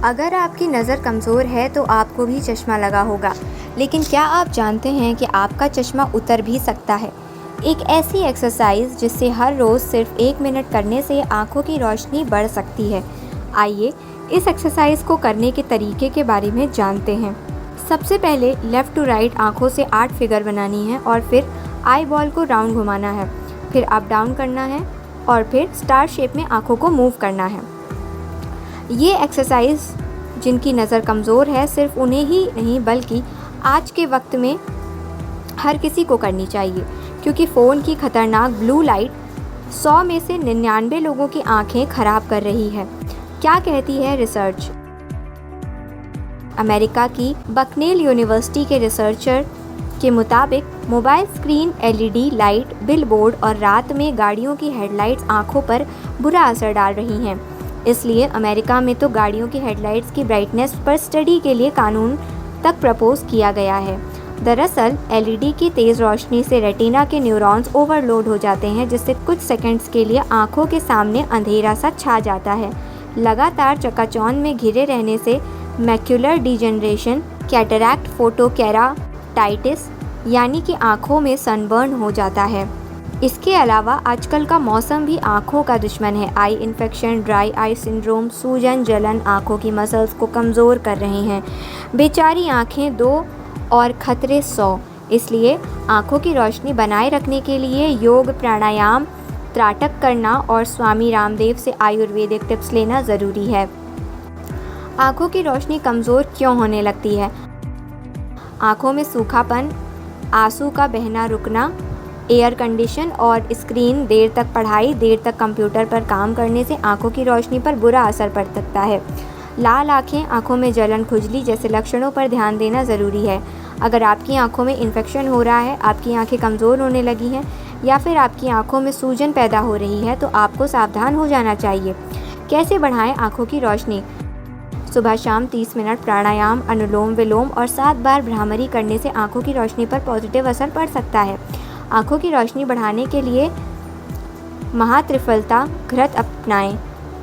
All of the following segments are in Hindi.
अगर आपकी नज़र कमज़ोर है तो आपको भी चश्मा लगा होगा, लेकिन क्या आप जानते हैं कि आपका चश्मा उतर भी सकता है? एक ऐसी एक्सरसाइज जिससे हर रोज़ सिर्फ 1 मिनट करने से आँखों की रोशनी बढ़ सकती है। आइए इस एक्सरसाइज को करने के तरीके के बारे में जानते हैं। सबसे पहले लेफ़्ट टू राइट आँखों से 8 फिगर बनानी है और फिर आई बॉल को राउंड घुमाना है, फिर अप डाउन करना है और फिर स्टार शेप में आँखों को मूव करना है। ये एक्सरसाइज जिनकी नज़र कमज़ोर है सिर्फ उन्हें ही नहीं बल्कि आज के वक्त में हर किसी को करनी चाहिए, क्योंकि फ़ोन की खतरनाक ब्लू लाइट 100 में से 99 लोगों की आंखें खराब कर रही है। क्या कहती है रिसर्च? अमेरिका की बकनेल यूनिवर्सिटी के रिसर्चर के मुताबिक mobile screen, LED light, billboard और रात में गाड़ियों की हेडलाइट्स आंखों पर बुरा असर डाल रही हैं। इसलिए अमेरिका में तो गाड़ियों की हेडलाइट्स की ब्राइटनेस पर स्टडी के लिए कानून तक प्रपोज किया गया है। दरअसल एलईडी की तेज़ रोशनी से रेटिना के न्यूरॉन्स ओवरलोड हो जाते हैं, जिससे कुछ सेकंड्स के लिए आंखों के सामने अंधेरा सा छा जाता है। लगातार चकाचौंध में घिरे रहने से मैक्युलर डिजेनरेशन, कैटरैक्ट, फोटोकेराटाइटिस यानी कि आंखों में सनबर्न हो जाता है। इसके अलावा आजकल का मौसम भी आँखों का दुश्मन है। Eye infection, dry eye syndrome, सूजन, जलन आँखों की मसल्स को कमज़ोर कर रहे हैं। बेचारी आँखें 2 और खतरे 100। इसलिए आँखों की रोशनी बनाए रखने के लिए योग, प्राणायाम, त्राटक करना और स्वामी रामदेव से आयुर्वेदिक टिप्स लेना ज़रूरी है। आँखों की रोशनी कमज़ोर क्यों होने लगती है? आँखों में सूखापन, आंसू का बहना रुकना, एयर कंडीशन और स्क्रीन, देर तक पढ़ाई, देर तक कंप्यूटर पर काम करने से आंखों की रोशनी पर बुरा असर पड़ सकता है। लाल आँखें, आंखों में जलन, खुजली जैसे लक्षणों पर ध्यान देना ज़रूरी है। अगर आपकी आंखों में इन्फेक्शन हो रहा है, आपकी आंखें कमज़ोर होने लगी हैं या फिर आपकी आंखों में सूजन पैदा हो रही है तो आपको सावधान हो जाना चाहिए। कैसे बढ़ाएं आंखों की रोशनी? सुबह शाम 30 मिनट प्राणायाम, अनुलोम विलोम और 7 बार भ्रामरी करने से आंखों की रोशनी पर पॉजिटिव असर पड़ सकता है। आँखों की रोशनी बढ़ाने के लिए महात्रिफलता घृत अपनाएं।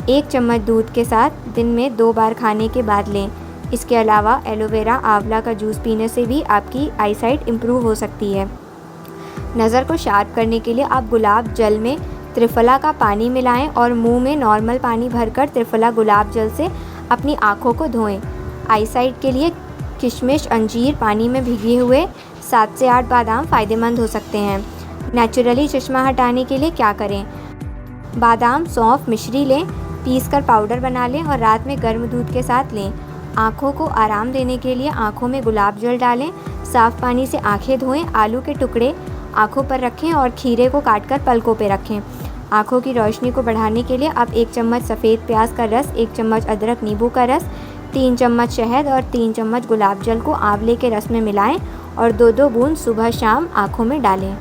1 चम्मच दूध के साथ दिन में 2 बार खाने के बाद लें। इसके अलावा एलोवेरा, आंवला का जूस पीने से भी आपकी आईसाइट इम्प्रूव हो सकती है। नज़र को शार्प करने के लिए आप गुलाब जल में त्रिफला का पानी मिलाएं और मुंह में नॉर्मल पानी भरकर त्रिफला गुलाब जल से अपनी आँखों को धोएं। आईसाइट के लिए किशमिश, अंजीर, पानी में भिगे हुए 7 से 8 बादाम फ़ायदेमंद हो सकते हैं। नेचुरली चश्मा हटाने के लिए क्या करें? बादाम, सौंफ, मिश्री लें, पीसकर पाउडर बना लें और रात में गर्म दूध के साथ लें। आँखों को आराम देने के लिए आँखों में गुलाब जल डालें, साफ़ पानी से आँखें धोएं, आलू के टुकड़े आँखों पर रखें और खीरे को काटकर पलकों पर रखें। आँखों की रोशनी को बढ़ाने के लिए आप 1 चम्मच सफ़ेद प्याज का रस, 1 चम्मच अदरक नींबू का रस, 3 चम्मच शहद और 3 चम्मच गुलाब जल को आंवले के रस में मिलाएं और 2-2 बूंद सुबह शाम आँखों में डालें।